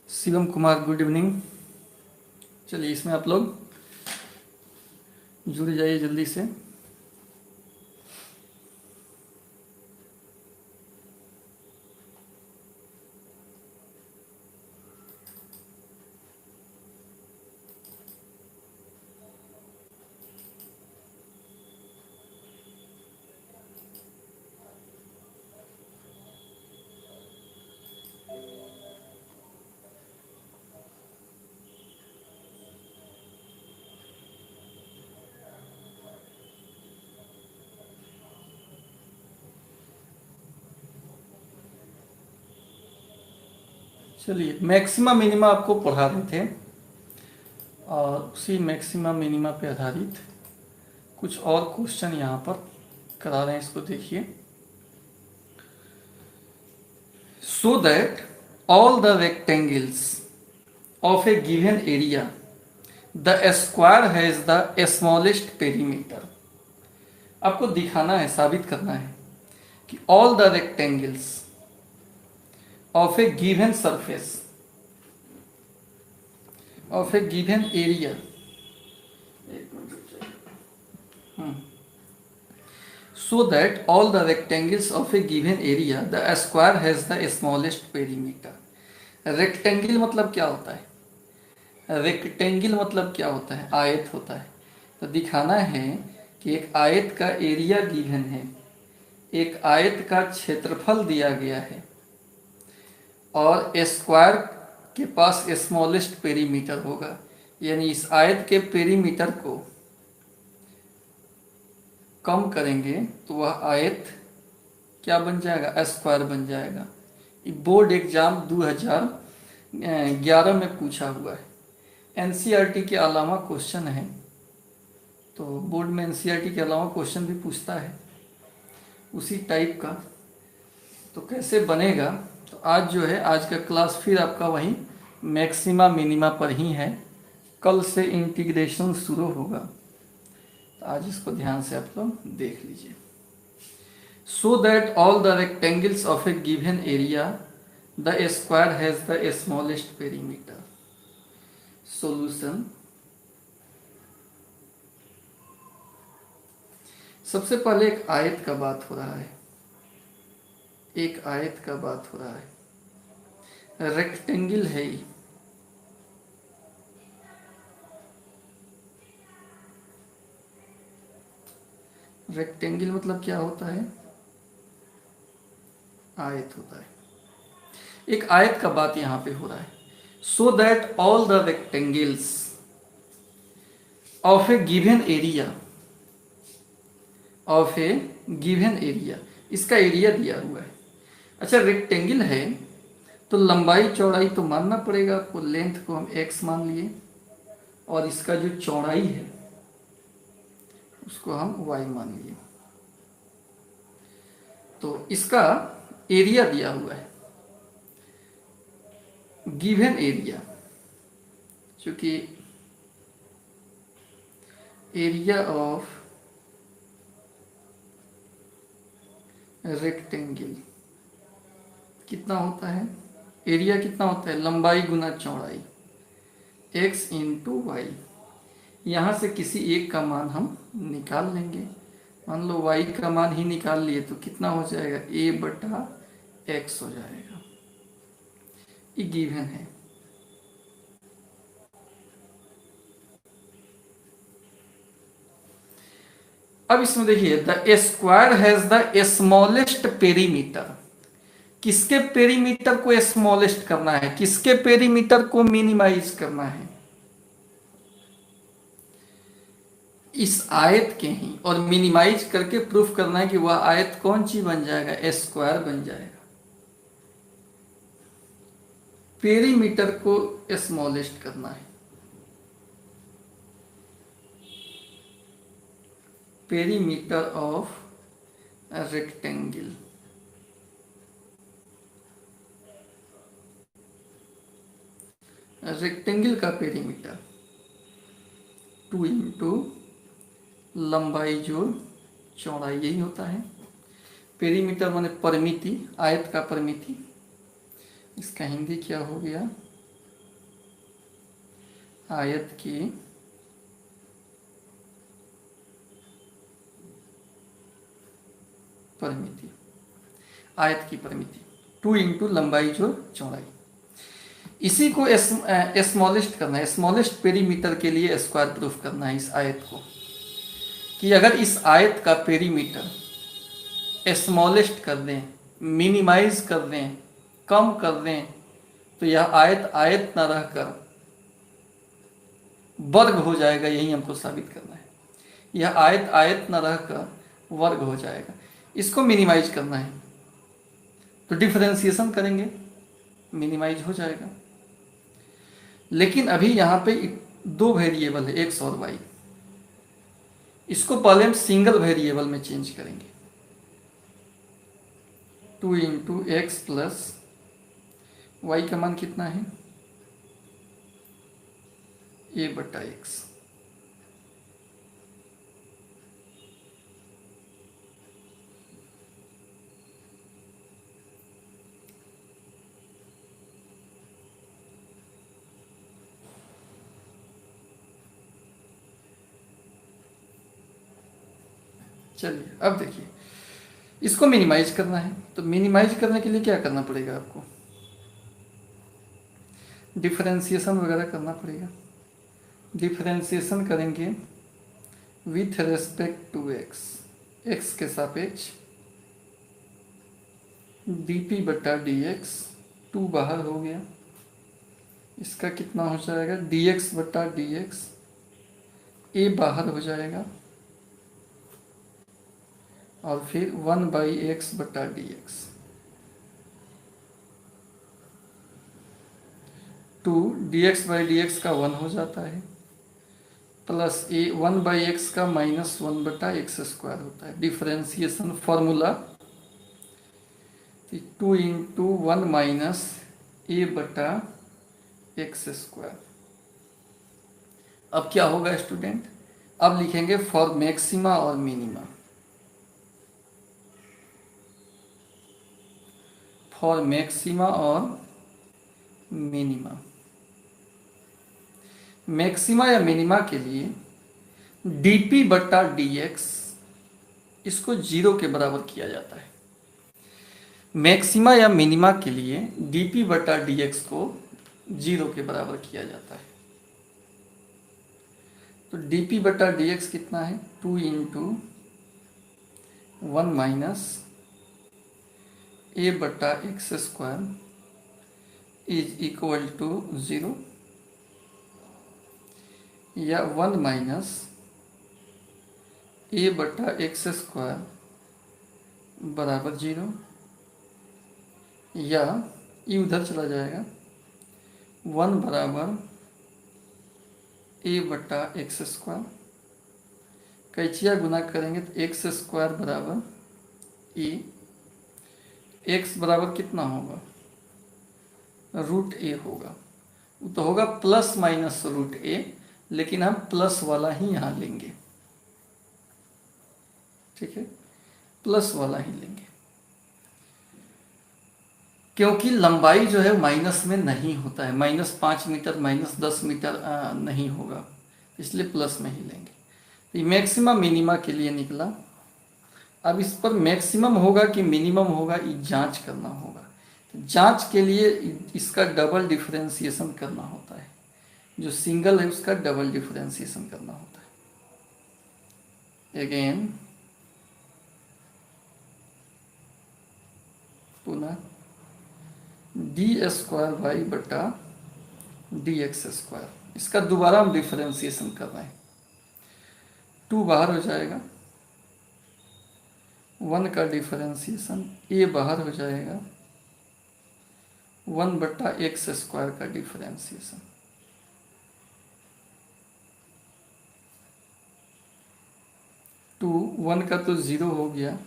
Shivam Kumar, good evening. चलिए, इसमें आप लोग जुड़ जाइए जल्दी से। चलिए, मैक्सिमा मिनिमा आपको पढ़ा रहे थे और उसी मैक्सिमा मिनिमा पे आधारित कुछ और क्वेश्चन यहाँ पर करा रहे हैं। इसको देखिए। So that all the rectangles of A given area the square has the smallest perimeter. आपको दिखाना है, साबित करना है कि all the rectangles of a given surface of a given area so that all the rectangles of a given area the square has the smallest perimeter। Rectangle मतलब क्या होता है? रेक्टेंगल मतलब क्या होता है? आयत होता है। तो दिखाना है कि एक आयत का एरिया गिवन है, एक आयत का क्षेत्रफल दिया गया है और स्क्वायर के पास स्मॉलेस्ट पेरीमीटर होगा, यानी इस आयत के पेरीमीटर को कम करेंगे तो वह आयत क्या बन जाएगा? स्क्वायर बन जाएगा। बोर्ड एग्जाम 2011 में पूछा हुआ है। एनसीईआरटी के अलावा क्वेश्चन है, तो बोर्ड में एनसीईआरटी के अलावा क्वेश्चन भी पूछता है उसी टाइप का। तो कैसे बनेगा? तो आज जो है, आज का क्लास फिर आपका वही मैक्सिमा मिनिमा पर ही है। कल से इंटीग्रेशन शुरू होगा, तो आज इसको ध्यान से आप लोग देख लीजिए। So that all the rectangles of A given area the square has the smallest perimeter. Solution. सबसे पहले एक आयत का बात हो रहा है, एक आयत का बात हो रहा है। रेक्टेंगल है ये। रेक्टेंगल मतलब क्या होता है? आयत होता है। एक आयत का बात यहां पे हो रहा है। So that all the rectangles of A given area, of A given area, इसका एरिया दिया हुआ है। अच्छा, रेक्टेंगल है तो लंबाई चौड़ाई तो मानना पड़ेगा आपको। लेंथ को हम x मान लिए और इसका जो चौड़ाई है उसको हम y मान लिए। तो इसका एरिया दिया हुआ है, गिवन एरिया, चूंकि एरिया ऑफ रेक्टेंगल कितना होता है? एरिया कितना होता है? लंबाई गुना चौड़ाई, x इंटू वाई। यहाँ से किसी एक का मान हम निकाल लेंगे। मान लो y का मान ही निकाल लिए तो कितना हो जाएगा? a बटा x हो जाएगा। ये गिवन है। अब इसमें देखिए, the square has the smallest perimeter. किसके पेरीमीटर को स्मॉलेस्ट करना है? किसके पेरीमीटर को मिनिमाइज करना है? इस आयत के ही। और मिनिमाइज करके प्रूफ करना है कि वह आयत कौन सी बन जाएगा? स्क्वायर बन जाएगा। पेरीमीटर को स्मॉलेस्ट करना है। पेरीमीटर ऑफ रेक्टेंगल, रेक्टेंगल का पेरीमीटर 2 इंटू लंबाई जोड़ चौड़ाई, यही होता है। पेरीमीटर माने परिमिति, आयत का परिमिति। इसका हिंदी क्या हो गया? आयत की परिमिति, आयत की परिमिति 2 इंटू लंबाई जो चौड़ाई। इसी को स्मॉलेस्ट करना है, स्मॉलेस्ट पेरीमीटर के लिए स्क्वायर प्रूफ करना है इस आयत को, कि अगर इस आयत का पेरीमीटर स्मॉलेस्ट कर दें, मिनिमाइज कर दें, कम कर दें, तो यह आयत आयत न रहकर वर्ग हो जाएगा। यही हमको साबित करना है, यह आयत आयत न रहकर वर्ग हो जाएगा। इसको मिनिमाइज करना है तो डिफरेंशिएशन करेंगे, मिनिमाइज हो जाएगा। लेकिन अभी यहाँ पे 2 वेरिएबल है, एक्स और वाई। इसको पहले हम सिंगल वेरिएबल में चेंज करेंगे। 2 इंटू एक्स प्लस वाई का मान कितना है, ए बटा एक्स। चलिए अब देखिए, इसको मिनिमाइज करना है, तो मिनिमाइज करने के लिए क्या करना पड़ेगा आपको, डिफरेंशिएशन वगैरह करना पड़ेगा। डिफरेंशिएशन करेंगे with respect to x, x के सापेक्ष dp बटा dx, 2 बाहर हो गया, इसका कितना हो जाएगा dx बटा dx, a बाहर हो जाएगा, और फिर 1/x बटा dx, 2 dx/dx का 1 हो जाता है, प्लस a 1/x का -1 बटा एक्स स्क्वायर होता है। Differentiation formula 2 into 1 minus a बटा एक्स स्क्वायर। अब क्या होगा स्टूडेंट, अब लिखेंगे फॉर मैक्सिमा और मिनिमा, फॉर मैक्सिमा और मिनिमा। मैक्सिमा या मिनिमा के लिए dp बटा dx, इसको 0 के बराबर किया जाता है। मैक्सिमा या मिनिमा के लिए dp बटा dx को 0 के बराबर किया जाता है। तो dp बटा dx कितना है, 2 इंटू 1 माइनस ए बटा x square is equal to 0, या 1 माइनस ए बटा एक्स स्क्वायर बराबर 0, या ये उधर चला जाएगा, 1 बराबर ए बटा एक्स स्क्वायर, कैचिया गुना करेंगे तो एक्स स्क्वायर बराबर ए, एक्स बराबर कितना होगा, रूट ए होगा, वो तो होगा प्लस माइनस रूट ए, लेकिन हम प्लस वाला ही यहाँ लेंगे, ठीक है, प्लस वाला ही लेंगे, क्योंकि लंबाई जो है माइनस में नहीं होता है, -5 मीटर -10 मीटर नहीं होगा, इसलिए प्लस में ही लेंगे। तो मैक्सिमम मिनिमा के लिए निकला। अब इस पर मैक्सिमम होगा कि मिनिमम होगा, ये जांच करना होगा। तो जांच के लिए इसका डबल डिफरेंशिएशन करना होता है, जो सिंगल है उसका डबल डिफरेंशिएशन करना होता है। अगेन पुनः d² वाई बटा dx², इसका दोबारा हम डिफरेंशिएशन कर रहे हैं। 2 बाहर हो जाएगा, 1 का डिफरेंशिएशन, a बाहर हो जाएगा, 1 बटा x² का डिफरेंशिएशन। टू 1 का तो 0 हो गया,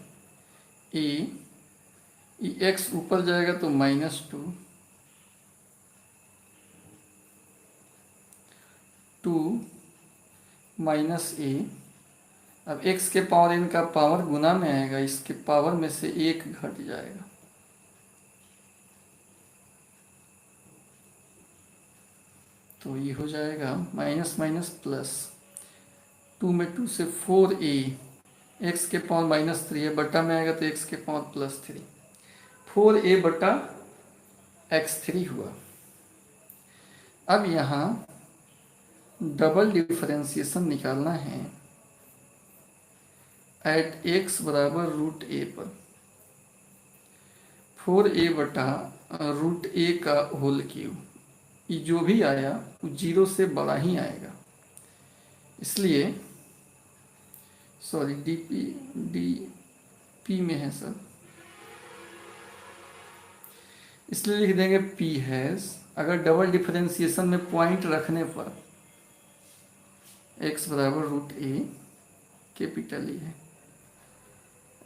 x ऊपर जाएगा तो -2, 2 माइनस ए, अब x के पावर n का पावर गुना में आएगा, इसके पावर में से 1 घट जाएगा, तो ये हो जाएगा माइनस माइनस प्लस, 2 में 2 से 4a, एक्स के पावर -3 है, बटा में आएगा तो एक्स के पावर +3, 4a बटा x3 हुआ। अब यहाँ डबल डिफरेंशिएशन निकालना है एट x बराबर √a पर, 4a बटा √a का होल क्यूब, ये जो भी आया वो 0 से बड़ा ही आएगा, इसलिए सॉरी डी में है सर, इसलिए लिख देंगे p हैज, अगर डबल डिफरेंशिएशन में पॉइंट रखने पर x बराबर √a कैपिटल E है,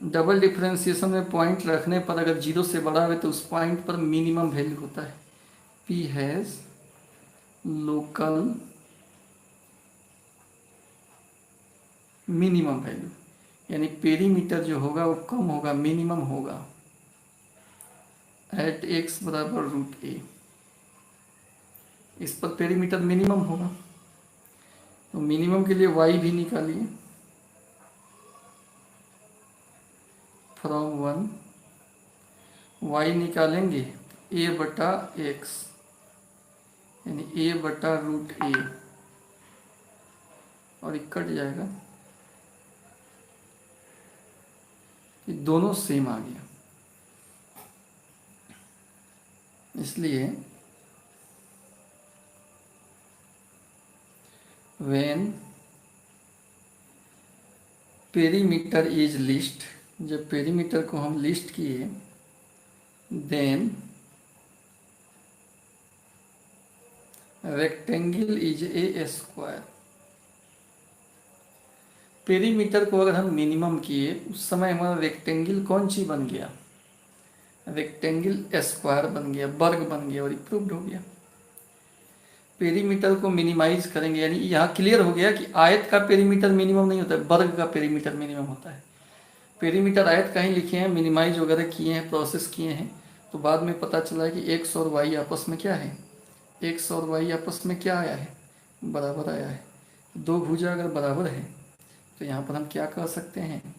डबल डिफरेंशिएशन में पॉइंट रखने पर अगर 0 से बड़ा है तो उस पॉइंट पर मिनिमम वैल्यू होता है, p has local minimum value, यानी पेरीमीटर जो होगा वो कम होगा, मिनिमम होगा एट x बराबर √a, इस पर पेरीमीटर मिनिमम होगा, तो मिनिमम के लिए y भी निकालिए, फ्रॉम 1 y निकालेंगे a बटा x, यानी a बटा √a, और ये कट जाएगा, ये दोनों सेम आ गया, इसलिए when पेरीमीटर इज लिस्ट, जब पेरीमीटर को हम लिस्ट किए, then rectangle is a square, perimeter को अगर हम मिनिमम किए उस समय हमारा रेक्टेंगल कौन सी बन गया, रेक्टेंगल स्क्वायर बन गया, वर्ग बन गया, और प्रूव्ड हो गया। पेरीमीटर को मिनिमाइज करेंगे, यानी यहाँ क्लियर हो गया कि आयत का पेरीमीटर मिनिमम नहीं होता है, वर्ग का पेरीमीटर मिनिमम होता है। पेरीमीटर आयत का ही लिखे हैं, मिनिमाइज वगैरह किए हैं, प्रोसेस किए हैं, तो बाद में पता चला कि एक्स और वाई आपस में क्या है, एक्स और वाई आपस में क्या आया है, बराबर आया है। दो भुजा अगर बराबर है तो यहाँ पर हम क्या कह सकते हैं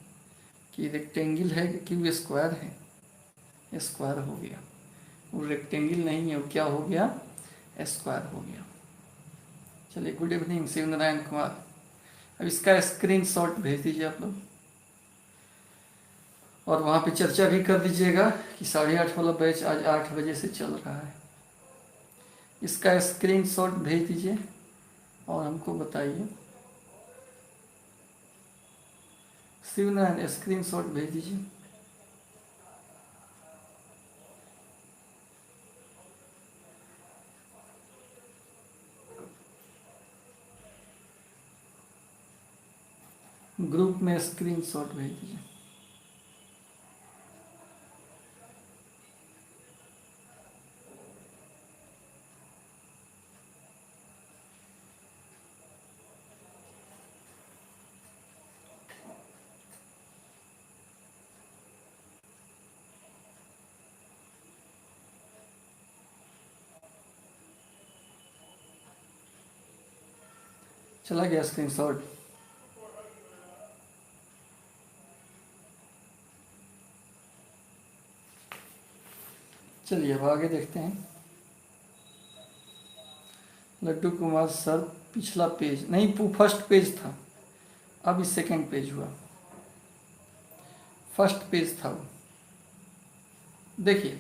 कि रेक्टेंगल है कि वो स्क्वायर है, स्क्वायर हो गया, वो रेक्टेंगल नहीं है, वो क्या हो गया, स्क्वायर हो गया। चलिए, गुड इवनिंग शिव नारायण कुमार, अब इसका स्क्रीनशॉट भेज दीजिए आप लोग, और वहाँ पे चर्चा भी कर दीजिएगा कि 8:30 वाला बैच आज 8 बजे से चल रहा है। इसका स्क्रीनशॉट भेज दीजिए और हमको बताइए, शिवनारायण स्क्रीनशॉट भेज दीजिए। ग्रुप में स्क्रीनशॉट भेज दीजिए। चला गया स्क्रीनशॉट। चलिए अब आगे देखते हैं। लड्डू कुमार सर, पिछला पेज नहीं, फर्स्ट पेज था, अब इस सेकंड पेज हुआ, फर्स्ट पेज था वो। देखिए,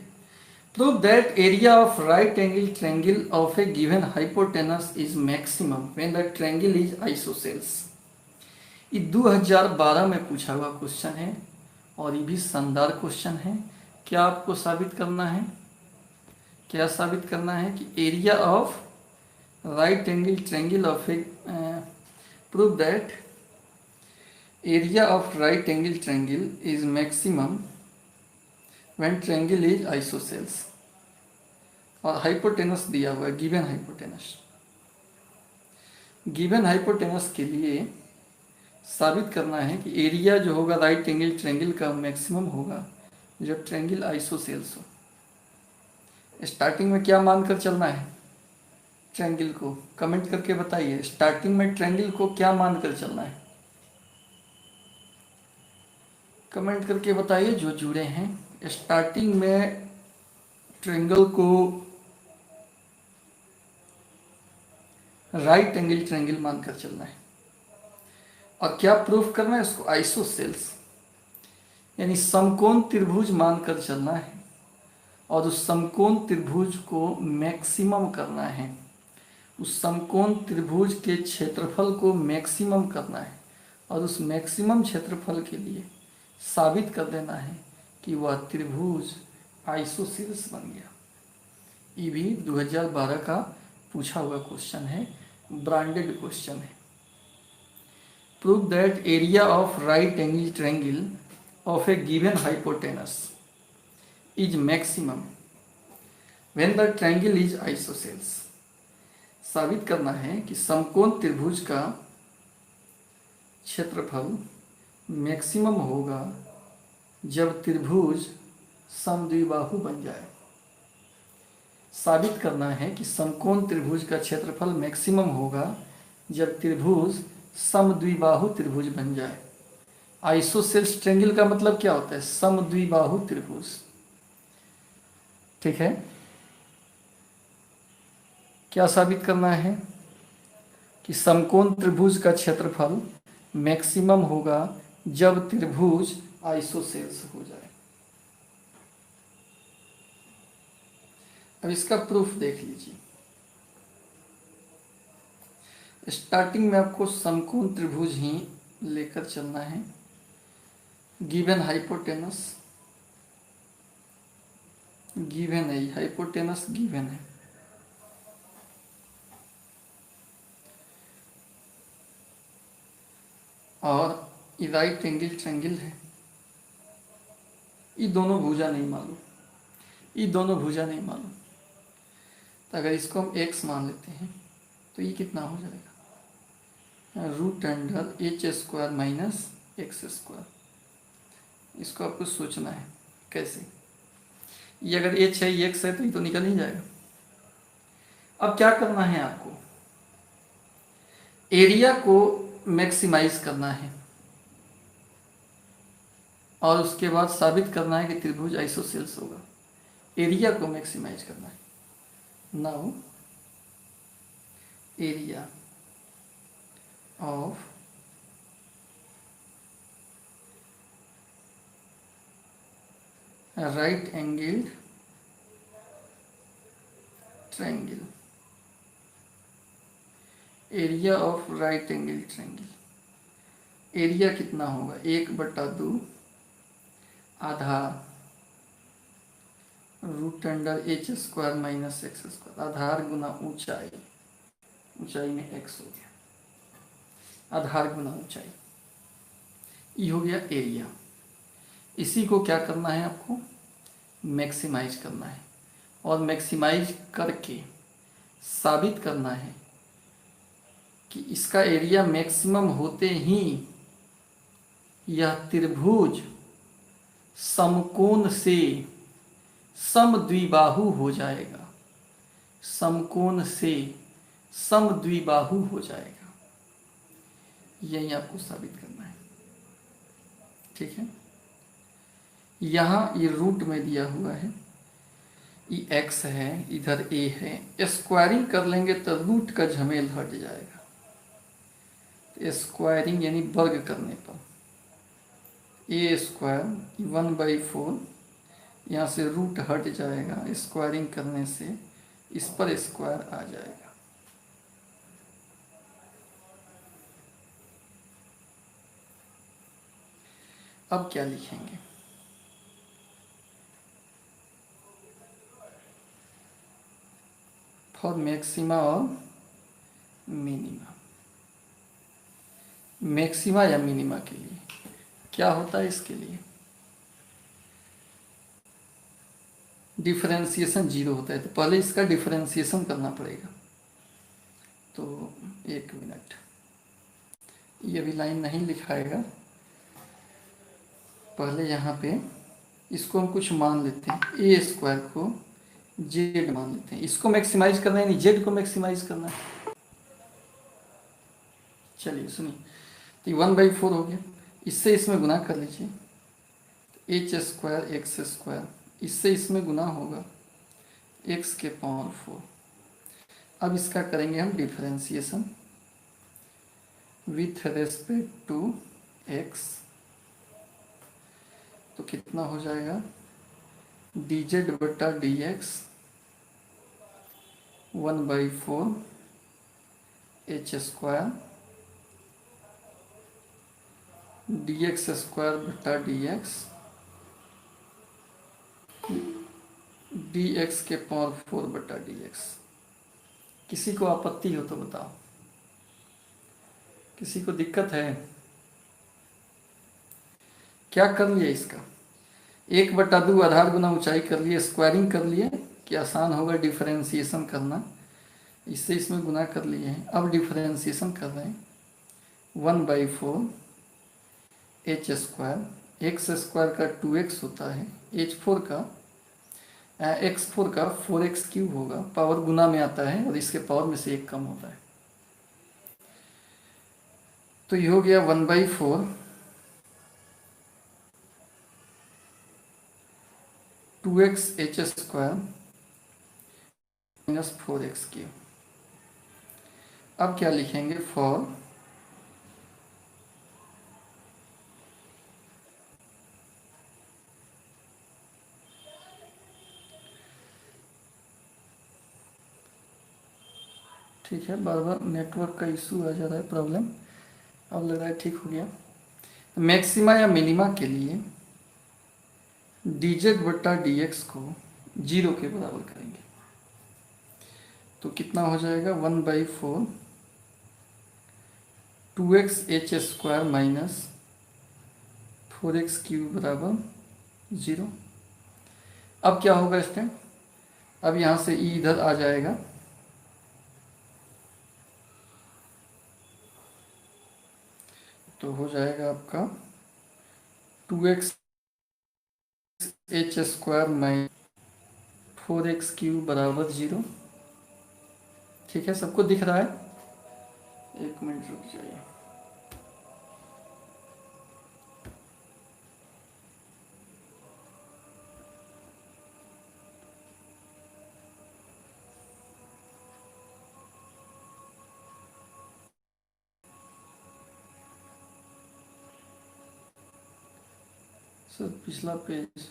prove that area of right angle triangle of A given hypotenuse is maximum when the triangle is isosceles. ये 2012 में पूछा हुआ क्वेश्चन है और ये भी शानदार क्वेश्चन है। क्या आपको साबित करना है, क्या साबित करना है कि area of right angle triangle of A, prove that area of right angle triangle is maximum when triangle is isosceles, और हाइपोटेनस दिया हुआ है, गिवन हाइपोटेनस। गिवन हाइपोटेनस के लिए साबित करना है कि एरिया जो होगा राइट एंगल ट्रायंगल का मैक्सिमम होगा जब ट्रायंगल आइसोसेल्स हो। स्टार्टिंग में क्या मानकर चलना है, ट्रायंगल को कमेंट करके बताइए। स्टार्टिंग में ट्रायंगल को क्या मानकर चलना है, कमेंट करके बताइए जो जुड़े हैं। स्टार्टिंग में ट्रायंगल को राइट एंगल ट्रायंगल मानकर चलना है। और क्या प्रूफ करना है उसको, आइसोसेल्स यानी समकोण त्रिभुज मानकर चलना है और उस समकोण त्रिभुज को मैक्सिमम करना है। उस समकोण त्रिभुज के क्षेत्रफल को मैक्सिमम करना है और उस मैक्सिमम क्षेत्रफल के लिए साबित कर देना है कि वह त्रिभुज आइसोसेल्स बन गया। ये भी 2012 का पूछा हुआ क्वेश्चन है, ब्रांडेड क्वेश्चन है। Prove that area of right angle triangle of A given hypotenuse is maximum when the triangle is isosceles. साबित करना है कि समकोण त्रिभुज का क्षेत्रफल मैक्सिमम होगा जब त्रिभुज समद्विबाहु बन जाए। साबित करना है कि समकोण त्रिभुज का क्षेत्रफल मैक्सिमम होगा जब त्रिभुज समद्विबाहु त्रिभुज बन जाए। आइसोसेल्स ट्रायंगल का मतलब क्या होता है, समद्विबाहु त्रिभुज। ठीक है, क्या साबित करना है कि समकोण त्रिभुज का क्षेत्रफल मैक्सिमम होगा जब त्रिभुज आइसोसेल्स हो जाए। अब इसका प्रूफ देख लीजिए। स्टार्टिंग में आपको समकोण त्रिभुज ही लेकर चलना है। गिवन हाइपोटेनस गिवन है, हाइपोटेनस गिवन है। और राइट एंगल ट्रायंगल है। ये दोनों भुजा नहीं मालूम, ये दोनों भुजा नहीं मालूम। तो अगर इसको हम x मान लेते हैं तो ये कितना हो जाएगा, root under H square minus x square. इसको आपको सोचना है कैसे। ये अगर h है ये x है तो ये तो निकल ही जाएगा। अब क्या करना है आपको, एरिया को मैक्सिमाइज करना है और उसके बाद साबित करना है कि त्रिभुज आइसोसेल्स होगा। एरिया को मैक्सिमाइज करना है। Now area of right angle triangle, area of right angle triangle. Area कितना होगा, 1/2 आधार root under H square minus x square. आधार गुना ऊंचाई, ऊंचाई में x हो गया, आधार गुना ऊंचाई, ये हो गया एरिया। इसी को क्या करना है आपको, मैक्सिमाइज करना है और मैक्सिमाइज करके साबित करना है कि इसका एरिया मैक्सिमम होते ही यह त्रिभुज समकोण से समद्विबाहु हो जाएगा, समकोण से समद्विबाहु हो जाएगा। यही आपको साबित करना है। ठीक है, यहाँ ये रूट में दिया हुआ है, ये x है, इधर a है। स्क्वायरिंग कर लेंगे तो रूट का झमेल हट जाएगा। तो स्क्वायरिंग यानी वर्ग करने पर a स्क्वायर 1/4, यहाँ से रूट हट जाएगा। स्क्वायरिंग करने से इस पर स्क्वायर आ जाएगा। अब क्या लिखेंगे, फॉर मैक्सिमा और मिनिमा। मैक्सिमा या मिनिमा के लिए क्या होता है, इसके लिए डिफरेंशिएशन 0 होता है। तो पहले इसका डिफरेंशिएशन करना पड़ेगा। तो 1 मिनट, ये अभी लाइन नहीं लिखाएगा। पहले यहाँ पे इसको हम कुछ मान लेते हैं। ए स्क्वायर को जेड मान लेते हैं। इसको मैक्सिमाइज करना है, यानी जेड को मैक्सिमाइज करना है। चलिए सुनिए, तो 1/4 हो गया, इससे इसमें गुना कर लीजिए, एच स्क्वायर एक्स स्क्वायर, इससे इसमें गुना होगा एक्स के पावर 4। अब इसका करेंगे हम differentiation with respect to x, तो कितना हो जाएगा डी जेड बटा d x 1/4 h square d x square बटा डी एक्स डी एक्स के पावर 4 बटा डी एक्स। किसी को आपत्ति हो तो बताओ, किसी को दिक्कत है? क्या कर लिए इसका, 1/2 आधार गुना ऊंचाई कर लिए, स्क्वायरिंग कर लिए कि आसान होगा डिफरेंशिएशन करना, इससे इसमें गुना कर लिए हैं। अब डिफरेंशिएशन कर रहे हैं 1/4 एच स्क्वायर, एक्स स्क्वायर का 2x होता है, h4 का x4 का 4x क्यूब होगा, पावर गुना में आता है और इसके पावर में से एक कम होता है। तो ये हो गया 1/4 2x H square minus 4x cube. अब क्या लिखेंगे, फॉर ठीक है, बार बार नेटवर्क का इशू आ जा रहा है, प्रॉब्लम। अब लग रहा है ठीक हो गया। मैक्सिमा या मिनिमा के लिए डी जेड बटा डी एक्स को 0 के बराबर करेंगे, तो कितना हो जाएगा 1/4 2x H square minus 4x cube बराबर 0। अब क्या होगा इस टाइम, अब यहाँ से e इधर आ जाएगा, तो हो जाएगा आपका 2x H square minus 4x cube बराबर 0। ठीक है, सबको दिख रहा है? एक मिनट रुक जाइए। सर पिछला page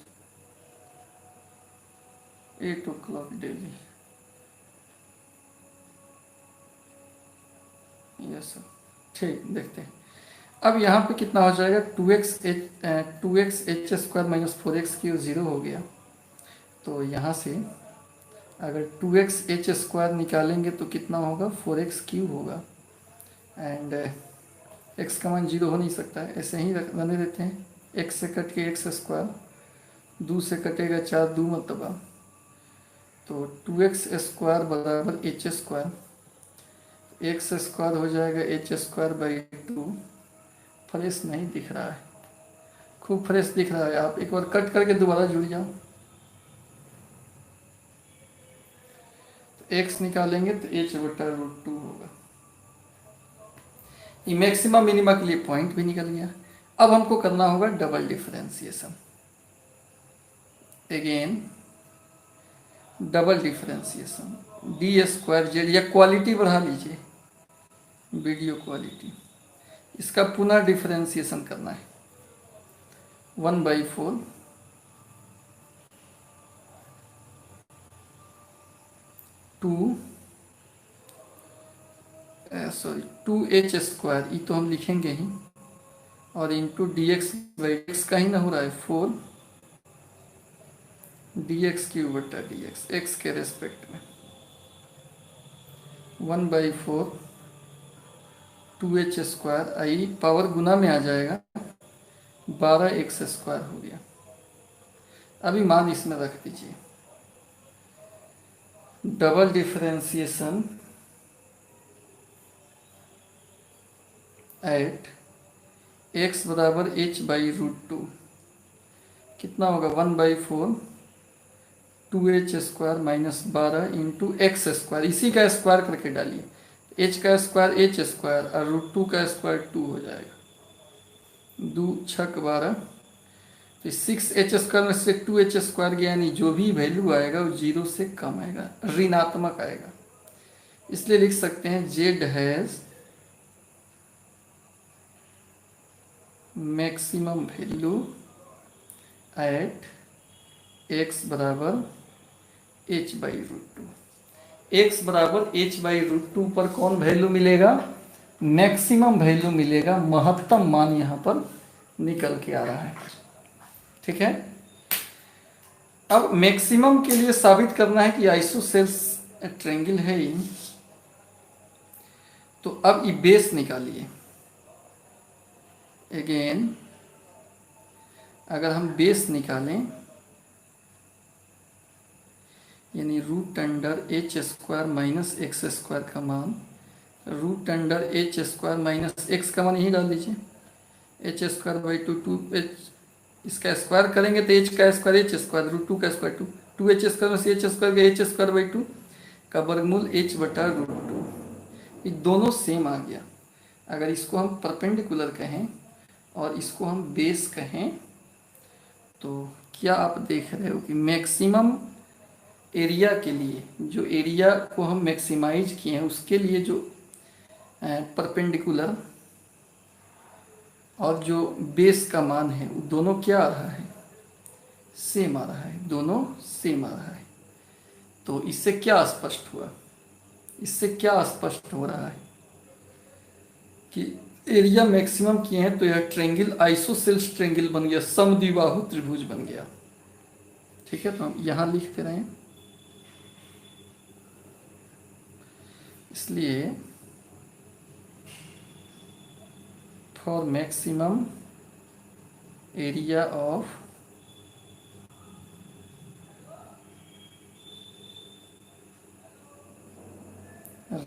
8 o'clock daily, yes sir, ठीक, देखते हैं। अब यहाँ पे कितना हो जाएगा 2x H square minus 4x cube 0 हो गया, तो यहाँ से अगर 2x एच स्क्वायर निकालेंगे तो कितना होगा 4x क्यूब होगा, एंड x का मान 0 हो नहीं सकता है, ऐसे ही रहने देते हैं। x से कट के x स्क्वायर, 2 से कटेगा 4, 2 मतबा, तो 2x स्क्वायर बराबर एच स्क्वायर, एक्स स्क्वायर हो जाएगा एच स्क्वायर बाई 2। फ्रेश नहीं दिख रहा है, खूब फ्रेश दिख रहा है, आप एक बार कट करके दोबारा जुड़ जाओ। तो एक्स निकालेंगे तो एच बटा √2 होगा। ये मैक्सिमम मिनिमा के लिए पॉइंट भी निकल गया। अब हमको करना होगा double differentiation, again double differentiation D square Z, या क्वालिटी बढ़ा लीजिए, वीडियो क्वालिटी, इसका पुनः डिफरेंशिएशन करना है 1/4 2h स्क्वायर, ये तो हम लिखेंगे ही, और into D x by x का ही ना हो रहा है 4 डी एक्स क्यूब बटा डी एक्स, एक्स के रेस्पेक्ट में 1/4 2h स्क्वायर, आई पावर गुना में आ जाएगा, 12x स्क्वायर हो गया। अभी मान इसमें रख दीजिए, डबल डिफरेंशिएशन एट x बराबर h बाई √2, कितना होगा 1/4 2h² minus 12 into x square, इसी का स्क्वायर करके डालिए, h का स्क्वायर h² और √2 का स्क्वायर 2 हो जाएगा, 2 छक 12, तो 6h² में से 2h² गया, यानी जो भी वैल्यू आएगा वो 0 से कम आएगा, ऋणात्मक आएगा। इसलिए लिख सकते हैं z has maximum value at x बराबर h/√2। x बराबर h/√2 पर कौन वैल्यू मिलेगा? मैक्सिमम वैल्यू मिलेगा, महत्तम मान यहाँ पर निकल के आ रहा है। ठीक है, अब मैक्सिमम के लिए साबित करना है कि आइसोसेल्स ट्रायंगल है ही, तो अब ये बेस निकालिए। अगेन अगर हम बेस निकालें, यानी √h² माइनस x² का मान, √h² माइनस x का मान यही डाल दीजिए, h²/2, 2h, इसका स्क्वायर करेंगे तो h का स्क्वायर h², √2 का स्क्वायर 2, 2h² में से h² गया, h²/2 का वर्गमूल h/√2, ये दोनों सेम आ गया। अगर इसको हम परपेंडिकुलर कहें और इसको हम बेस कहें, तो क्या आप देख रहे हो कि मैक्सिमम एरिया के लिए, जो एरिया को हम मैक्सिमाइज किए हैं उसके लिए जो परपेंडिकुलर और जो बेस का मान है वो दोनों क्या आ रहा है? सेम आ रहा है, दोनों सेम आ रहा है। तो इससे क्या स्पष्ट हुआ? इससे क्या स्पष्ट हो रहा है कि एरिया मैक्सिमम किए हैं, तो यह ट्रायंगल आइसोसेल्स ट्रायंगल बन गया, समद्विबाहु त्रिभुज बन गया। ठीक है, तो हम यहां लिखते रहे, इसलिए for maximum area of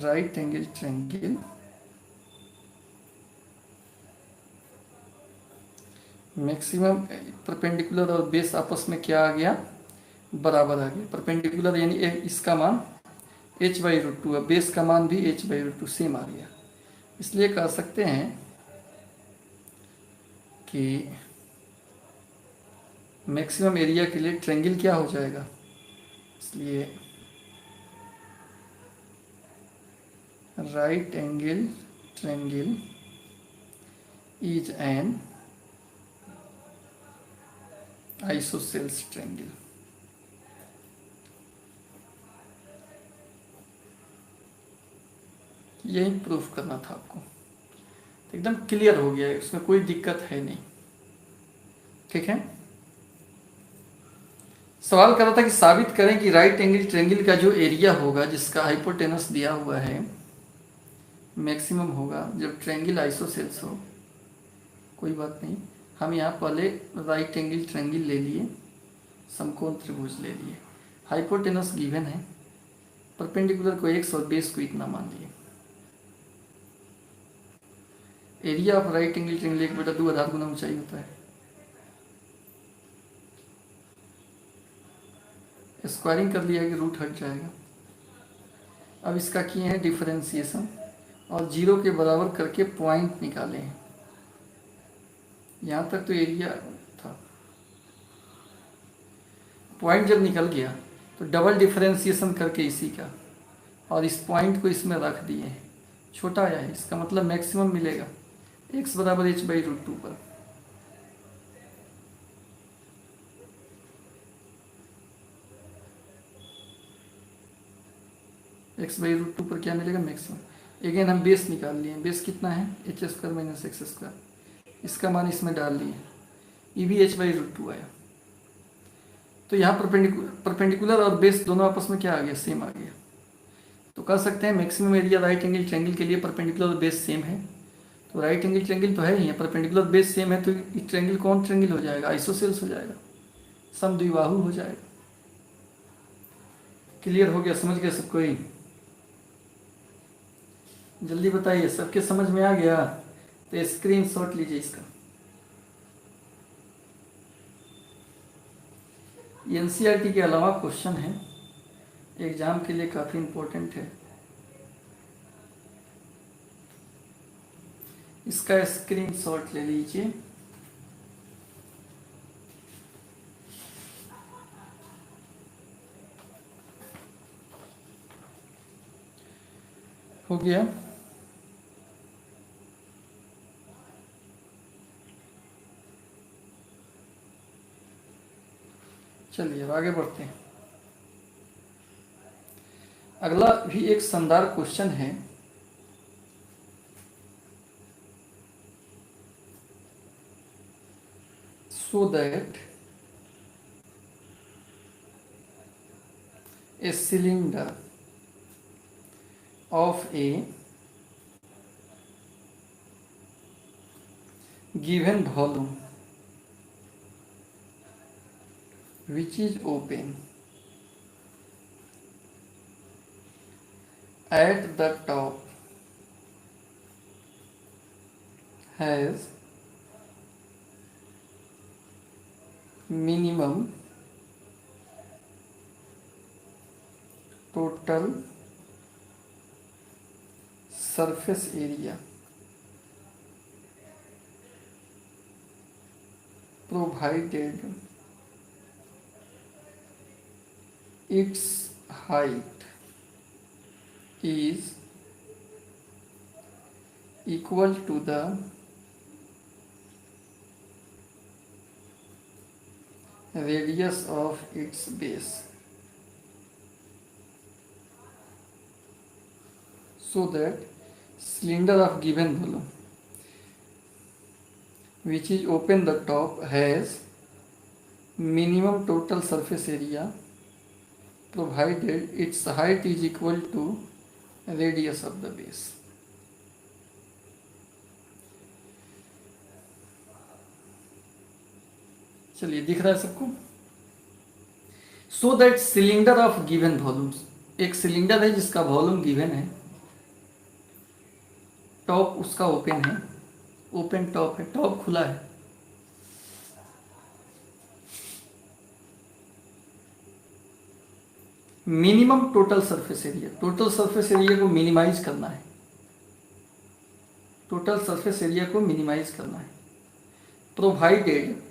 right angle triangle maximum, perpendicular और बेस आपस में क्या आ गया? बराबर आ गया। परपेंडिकुलर यानी इसका मान h/√2 है, बेस का मान भी h/√2 सेम आ गया। इसलिए कह सकते हैं कि मैक्सिमम एरिया के लिए ट्रायंगल क्या हो जाएगा? इसलिए right angle triangle is an isosceles triangle. यही प्रूफ करना था आपको, एकदम क्लियर हो गया है, उसमें कोई दिक्कत है नहीं। ठीक है, सवाल कर रहा था कि साबित करें कि राइट एंगल ट्रायंगल का जो एरिया होगा जिसका हाइपोटेनस दिया हुआ है मैक्सिमम होगा जब ट्रायंगल आइसोसेल्स हो। कोई बात नहीं, हम यहाँ पहले राइट एंगल ट्रायंगल ले लिए, समकोण त्रिभुज ले लिए, हाइपोटेनस गिवन है, परपेंडिकुलर को x और बेस को इतना मान लिए। Area of right angle triangle 1/2 आधार गुना ऊंचाई होता है। स्क्वायरिंग कर लिया कि रूट हट जाएगा। अब इसका किए हैं डिफरेंशिएशन और 0 के बराबर करके पॉइंट निकाले हैं। यहाँ तक तो एरिया था, पॉइंट जब निकल गया तो डबल डिफरेंशिएशन करके इसी का और इस पॉइंट को इसमें रख दिए हैं, छोटा आया है, इसका मतलब मैक्सिमम मिलेगा x बराबर h/√2 पर। x/√2 पर क्या मिलेगा? मैक्सिमम। अगेन हम बेस निकाल लिए, बेस कितना है? h² माइनस x², इसका मान इसमें डाल लिए, ये भी h/√2 आया। तो यहाँ परपेंडिकुलर और बेस दोनों आपस में क्या आ गया? सेम आ गया। तो कह सकते हैं maximum area right angle triangle के लिए परपेंडिकुलर और बेस सेम है। तो राइट एंगल ट्रायंगल तो है ही है, परपेंडिकुलर बेस सेम है, तो ट्रायंगल कौन ट्रायंगल हो जाएगा? आइसोसेल्स हो जाएगा, समद्विबाहु हो जाएगा। क्लियर हो गया? समझ गया सब कोई? जल्दी बताइए, सबके समझ में आ गया? तो स्क्रीनशॉट लीजिए इसका। एनसीईआरटी के अलावा क्वेश्चन है, एग्जाम के लिए काफ़ी इम्पोर्टेंट है। इसका स्क्रीनशॉट ले लीजिए। हो गया। चलिए अब आगे बढ़ते हैं। अगला भी एक शानदार क्वेश्चन है। so that a cylinder of a given volume which is open at the top has minimum total surface area provided its height is equal to the radius of its base, so that cylinder of given volume which is open the top has minimum total surface area provided its height is equal to radius of the base। चलिए दिख रहा है सबको। So that cylinder of given volumes, एक cylinder है जिसका volume given है, top उसका ओपन है, ओपन टॉप है, टॉप खुला है, minimum total surface area, total surface area को मिनिमाइज करना है, टोटल सरफेस एरिया को मिनिमाइज करना है, provided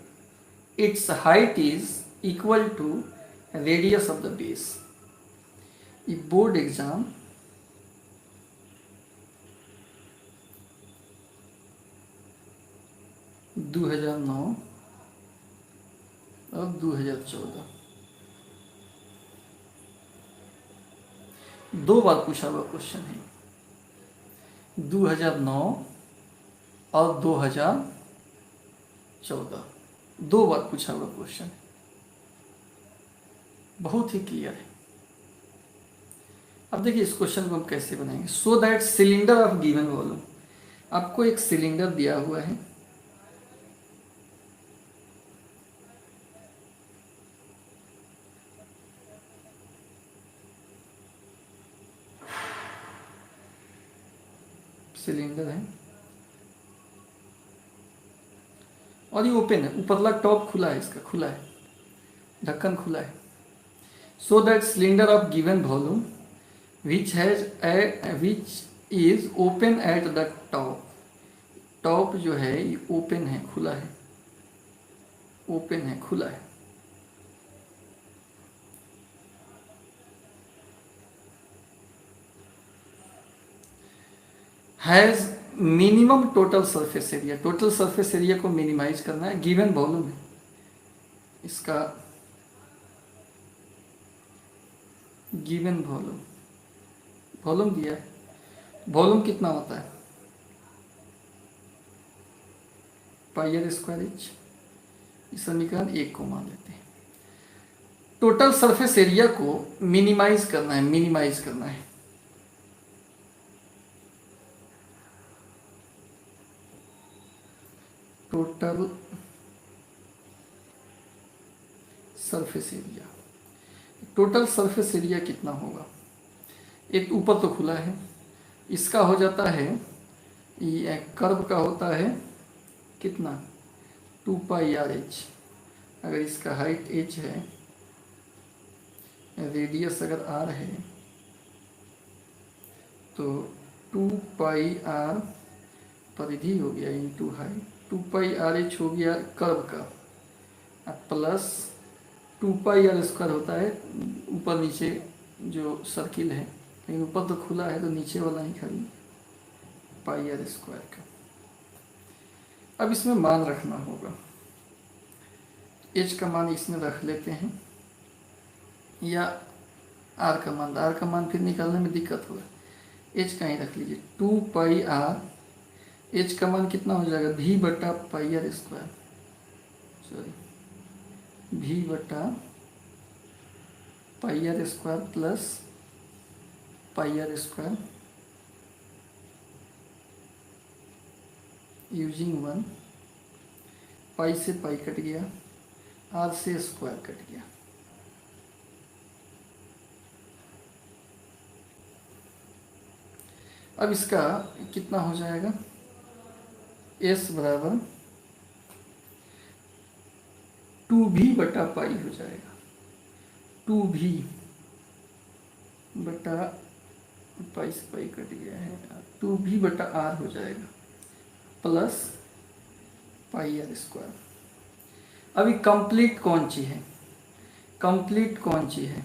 its height is equal to radius of the base. ये बोर्ड एग्जाम 2009 और 2014 दो बार पूछा हुआ क्वेश्चन है। 2009 और 2014 दो बार पूछा हुआ क्वेश्चन है, बहुत ही क्लियर है। अब देखिए इस क्वेश्चन को हम कैसे बनाएंगे। सो that cylinder of given volume, आपको एक सिलेंडर दिया हुआ है, सिलेंडर है और ये ओपन है, ऊपरला टॉप खुला है, इसका खुला है, ढक्कन खुला है। So that cylinder of given volume which is open at the top, top जो है ये ओपन है, खुला है, ओपन है, खुला है, has minimum total surface area, total surface area को मिनिमाइज करना है, गिवन वॉल्यूम है, इसका गिवन वॉल्यूम, वॉल्यूम दिया है, वॉल्यूम कितना होता है पाई स्क्वायर एच, इस समीकरण 1 को मान लेते हैं। टोटल सरफेस एरिया को मिनिमाइज करना है, मिनिमाइज करना है, total surface area, total surface area कितना होगा, एक ऊपर तो खुला है, इसका हो जाता है, ये कर्व का होता है कितना 2 पाई आर एच, अगर इसका हाइट h है रेडियस अगर आर है तो 2πr परिधि हो गया इंटू हाइट, 2πr हो गया कर्व का, प्लस 2πr² होता है ऊपर नीचे जो सर्किल है, लेकिन ऊपर तो खुला है तो नीचे वाला ही खाली πr² का। अब इसमें मान रखना होगा, h का मान इसमें रख लेते हैं या r का मान फिर निकालने में दिक्कत होगा, h का ही रख लीजिए। 2πr, h का मान कितना हो जाएगा v/πr², sorry v/πr² plus πr² using 1, पाई से पाई कट गया, आर से स्क्वायर कट गया। अब इसका कितना हो जाएगा, s बराबर 2v/पाई हो जाएगा, 2v/पाई से पाई कट गया है, 2v/r हो जाएगा प्लस πr²। अभी कंप्लीट कौन सी है,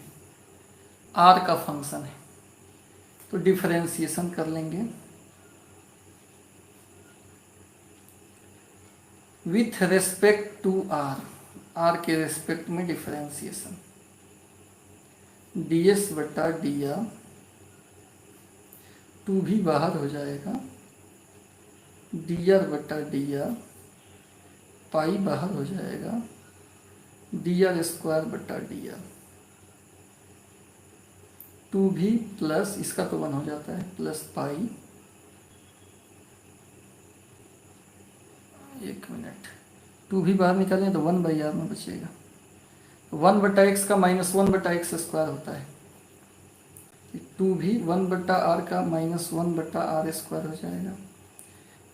r का फंक्शन है, तो डिफरेंशिएशन कर लेंगे विथ रेस्पेक्ट टू r के रेस्पेक्ट में डिफरेंशिएशन, ds/dr, 2v बाहर हो जाएगा, dr/dr, पाई बाहर हो जाएगा, dr²/dr, 2v प्लस इसका तो 1 हो जाता है प्लस पाई, 1 मिनट, 2v बाहर निकालें तो 1/r में बचेगा, 1/x का -1/x² होता है, 2v 1/r का -1/r² हो जाएगा,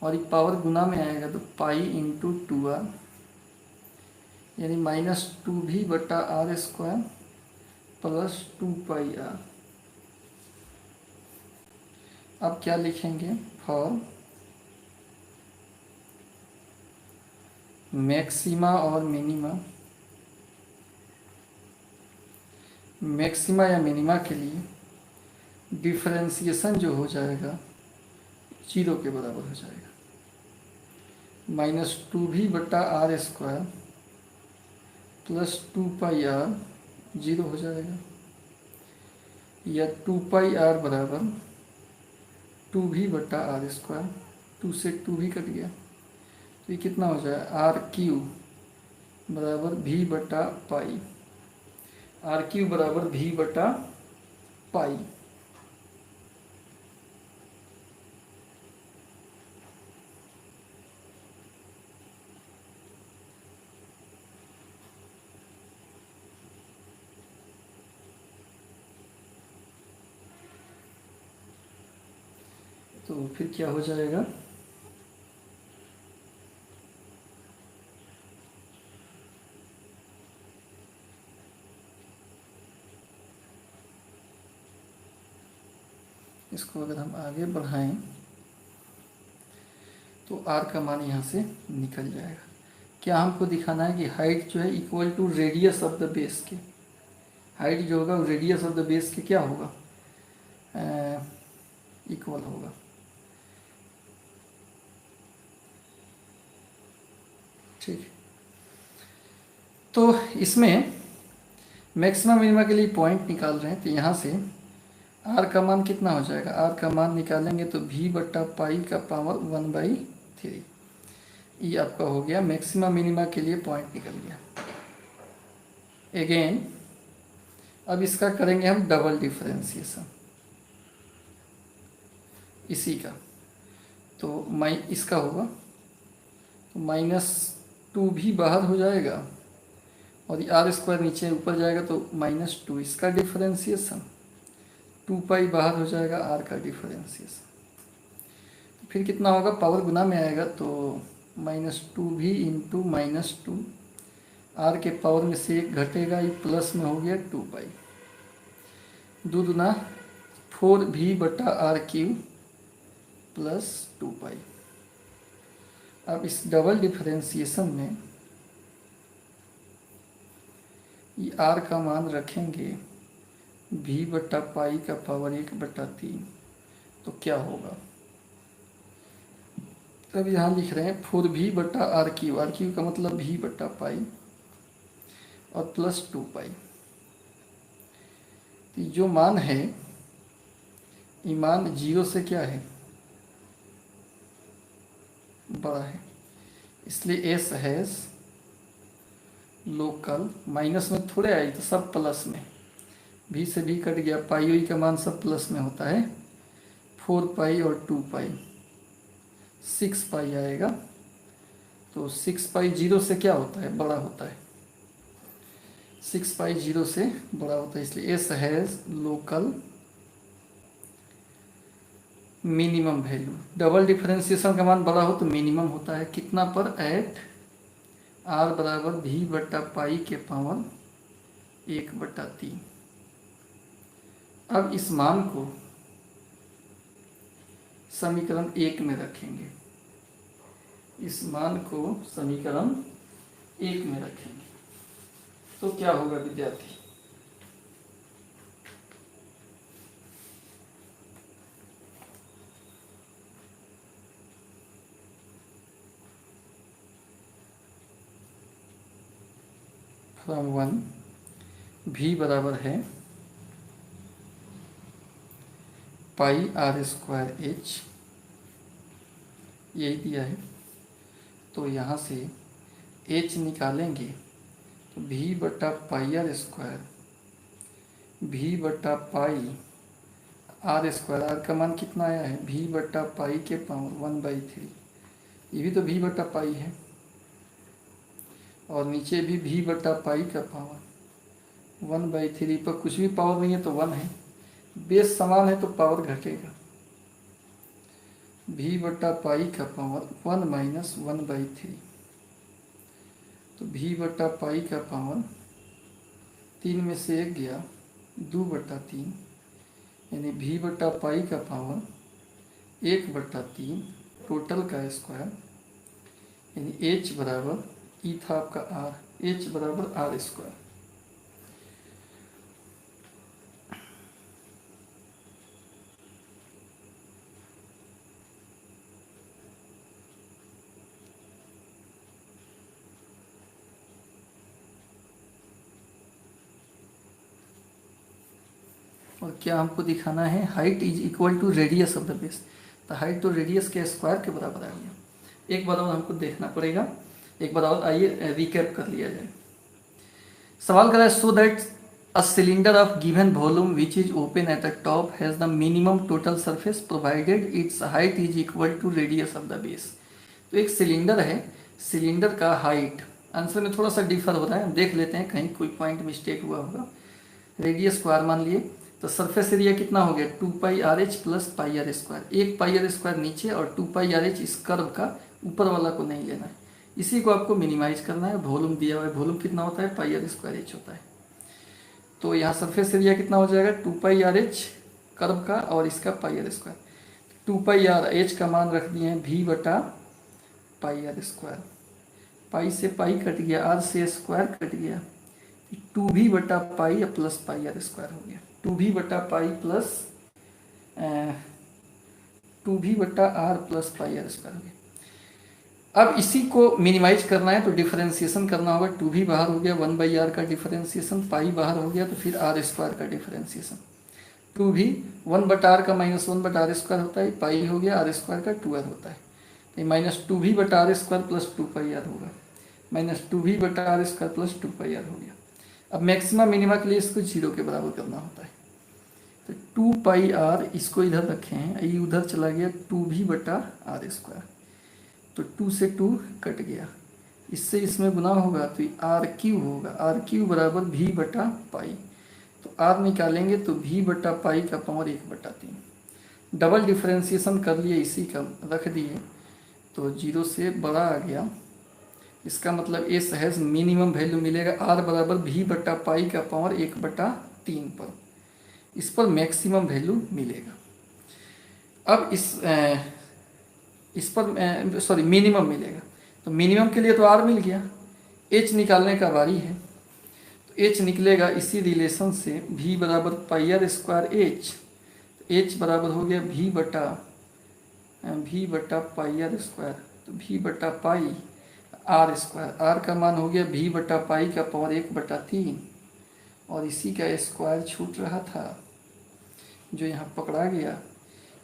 और ये पावर गुना में आएगा तो पाई इंटू 2r, यानी -2v/r² प्लस 2πr। अब क्या लिखेंगे, फॉर मैक्सिमा और मिनिमा, मैक्सिमा या मिनिमा के लिए डिफरेंशिएशन जो हो जाएगा 0 के बराबर हो जाएगा, -2v/r² प्लस 2πr 0 हो जाएगा, या 2πr बराबर 2v/r², 2 से 2v कट गया, तो ये कितना हो जाएगा, r³ बराबर v/पाई, r³ बराबर v/पाई। तो फिर क्या हो जाएगा, इसको अगर हम आगे बढ़ाएं तो r का मान यहाँ से निकल जाएगा। क्या हमको दिखाना है कि हाइट जो है equal to radius of the base के, हाइट जो होगा रेडियस ऑफ द बेस के क्या होगा, इक्वल होगा। ठीक, तो इसमें मैक्सिमम मिनिमा के लिए पॉइंट निकाल रहे हैं, तो यहाँ से r का मान कितना हो जाएगा, r का मान निकालेंगे तो v/पाई का पावर 1/3, ये आपका हो गया मैक्सिमम मिनिमा के लिए पॉइंट निकल गया। अगेन अब इसका करेंगे हम डबल डिफरेंशिएशन इसी का, तो इसका होगा तो -2v बाहर हो जाएगा और ये r² नीचे ऊपर जाएगा तो -2, इसका डिफरेंशिएशन, 2π बाहर हो जाएगा, r का डिफरेंशिएशन, तो फिर कितना होगा, पावर गुना में आएगा तो -2v इंटू -2, r के पावर में से 1 घटेगा, ये प्लस में हो गया 2π, 2 दूना 4v/r³ प्लस 2 पाई। अब इस डबल डिफरेंशिएशन में ये r का मान रखेंगे v/पाई का पावर 1/3, तो क्या होगा? तब यहाँ लिख रहे हैं 4v/r³, r³ का मतलब v/पाई और प्लस 2 पाई। तो जो मान है ये मान 0 से क्या है, बड़ा है, इसलिए एस हैज लोकल, माइनस में थोड़े आई तो सब प्लस में, भी से भी कट गया, पाई वाई का मान सब प्लस में होता है, 4 पाई और 2 पाई, 6 पाई आएगा। तो 6 पाई 0 से क्या होता है, बड़ा होता है, 6 पाई 0 से बड़ा होता है, इसलिए S has local minimum value. Double differentiation का मान बड़ा हो तो मिनिमम होता है, कितना पर, एट r बराबर v/पाई के पावर 1/3। अब इस मान को समीकरण 1 में रखेंगे, इस मान को समीकरण 1 में रखेंगे, तो क्या होगा विद्यार्थी? फ्रॉम 1 v बराबर है पाई r²h, यही दिया है, तो यहाँ से h निकालेंगे तो v/पाई v/पाई r², r का मान कितना आया है, v/पाई के पावर 1/3, ये भी तो v/पाई है, और नीचे भी v/पाई का पावर 1/3, पर कुछ भी पावर नहीं है तो 1 है, बेस समान है तो पावर घटेगा, v/पाई का पावर 1 माइनस 1/3, तो v/पाई का पावर 3 में से 1 गया, 2/3, यानी v/पाई का पावर 1/3 टोटल का स्क्वायर, यानी h बराबर, ई था आपका r, h बराबर r²। और क्या हमको दिखाना है, height is equal to radius of the base, तो हाइट तो रेडियस के स्क्वायर के बराबर आ गया। एक बार और हमको देखना पड़ेगा, एक बार और आइए रिकैप कर लिया जाए। सवाल करा है, so that a cylinder of given volume which is open at the top has the minimum total surface provided its height is equal to radius of the base. तो एक सिलेंडर है, सिलेंडर का हाइट, आंसर में थोड़ा सा differ हो रहा है, देख लेते हैं कहीं कोई पॉइंट मिस्टेक हुआ होगा। रेडियस स्क्वायर मान लिए तो सरफेस एरिया कितना हो गया, 2πRh प्लस πr², 1πr² नीचे और 2πRh इस कर्व का ऊपर वाला को नहीं लेना है, इसी को आपको मिनिमाइज करना है। वॉल्यूम दिया हुआ है, वॉल्यूम कितना होता है, πr²h होता है, तो यहाँ सरफेस एरिया कितना हो जाएगा, 2πRh कर्व का और इसका πr², 2πRh का मान रख दिए हैं v/πr², पाई से पाई कट गया, r से स्क्वायर कट गया, 2v/पाई प्लस πr² हो गया, 2v/पाई प्लस 2v/r प्लस πr² हो गया। अब इसी को मिनिमाइज करना है तो डिफरेंशिएशन करना होगा, 2v बाहर हो गया, 1/r का डिफरेंशिएशन, पाई बाहर हो गया तो फिर r² का डिफरेंशिएशन, 2v 1/r का माइनस 1/r² होता है, पाई हो गया, r² का 2r होता है, तो माइनस 2v/r² प्लस 2πr होगा, माइनस 2v/r² प्लस 2πr हो गया। अब मैक्सिमा मिनिमा के लिए इसको 0 के बराबर करना होता है, तो 2πr इसको इधर रखे हैं, ये उधर चला गया 2v/r², तो 2 से 2 कट गया, इससे इसमें गुना होगा तो r³ होगा, r³ बराबर v/पाई, तो r निकालेंगे तो v/पाई का पावर 1/3। डबल डिफरेंशिएशन कर लिए, इसी का रख दिए तो 0 से बड़ा आ गया, इसका मतलब एस हैज मिनिमम वैल्यू मिलेगा, r बराबर v/पाई का पावर 1/3 पर, इस पर मैक्सिमम वैल्यू मिलेगा। अब इस पर सॉरी मिनिमम मिलेगा। तो मिनिमम के लिए तो आर मिल गया, एच निकालने का बारी है। तो एच निकलेगा इसी रिलेशन से v बराबर पाई आर स्क्वायर एच। एच बराबर हो गया v बटा पाई आर स्क्वायर। तो v बटा पाई आर स्क्वायर, आर का मान हो गया v बटा पाई का पावर 1/3, और इसी का स्क्वायर छूट रहा था जो यहाँ पकड़ा गया।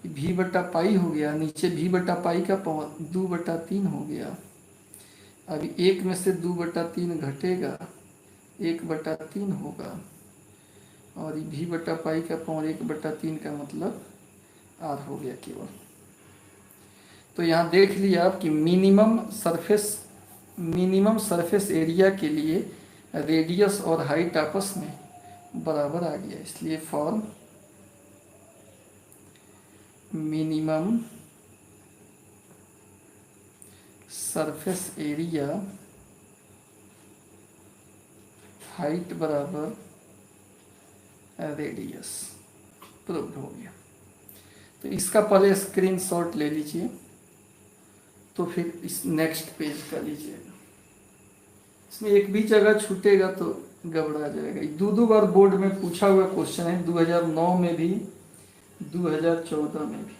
v बटा पाई हो गया, नीचे v बटा पाई का पावर 2/3 हो गया। अभी 1 में से 2/3 घटेगा, 1/3 होगा, और v बटा पाई का पावर 1/3 का मतलब आर हो गया केवल। तो यहाँ देख लिया आप कि मिनिमम सरफेस एरिया के लिए रेडियस और हाइट आपस में बराबर आ गया, इसलिए form minimum surface area height बराबर रेडियस प्रूव्ड हो गया। तो इसका पहले स्क्रीनशॉट ले लीजिए, तो फिर इस नेक्स्ट पेज का लीजिएगा। इसमें एक भी जगह छूटेगा तो गड़बड़ा जाएगा। दो बार बोर्ड में पूछा हुआ क्वेश्चन है, 2009 में भी 2014 में भी।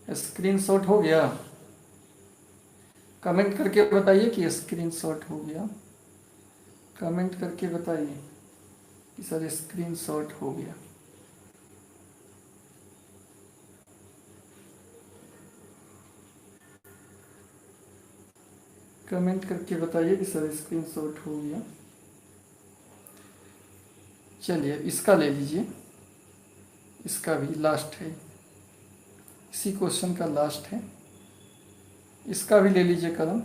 स्क्रीनशॉट हो गया? कमेंट करके बताइए कि स्क्रीनशॉट हो गया। कमेंट करके बताइए कि सर स्क्रीनशॉट हो गया। कमेंट करके बताइए कि सर स्क्रीनशॉट हो गया। चलिए इसका ले लीजिए, इसका भी लास्ट है, इसी क्वेश्चन का लास्ट है, इसका भी ले लीजिए कलम।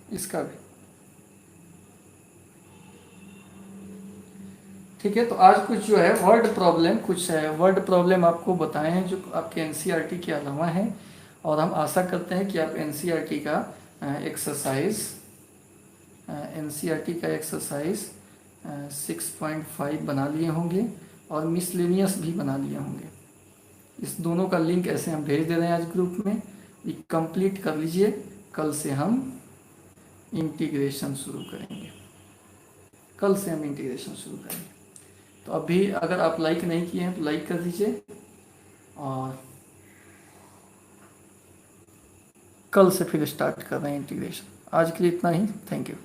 इसका भी ठीक है। तो आज कुछ जो है वर्ड प्रॉब्लम आपको बताए हैं जो आपके एनसीईआरटी के अलावा हैं, और हम आशा करते हैं कि आप एनसीईआरटी का एक्सरसाइज 6.5 बना लिए होंगे और मिसलेनियस भी बना लिए होंगे। इस दोनों का लिंक ऐसे हम भेज दे रहे हैं आज ग्रुप में, ये कंप्लीट कर लीजिए। कल से हम इंटीग्रेशन शुरू करेंगे। तो अभी अगर आप लाइक नहीं किए हैं तो लाइक कर दीजिए, और कल से फिर स्टार्ट कर रहे हैं इंटीग्रेशन। आज के लिए इतना ही, थैंक यू।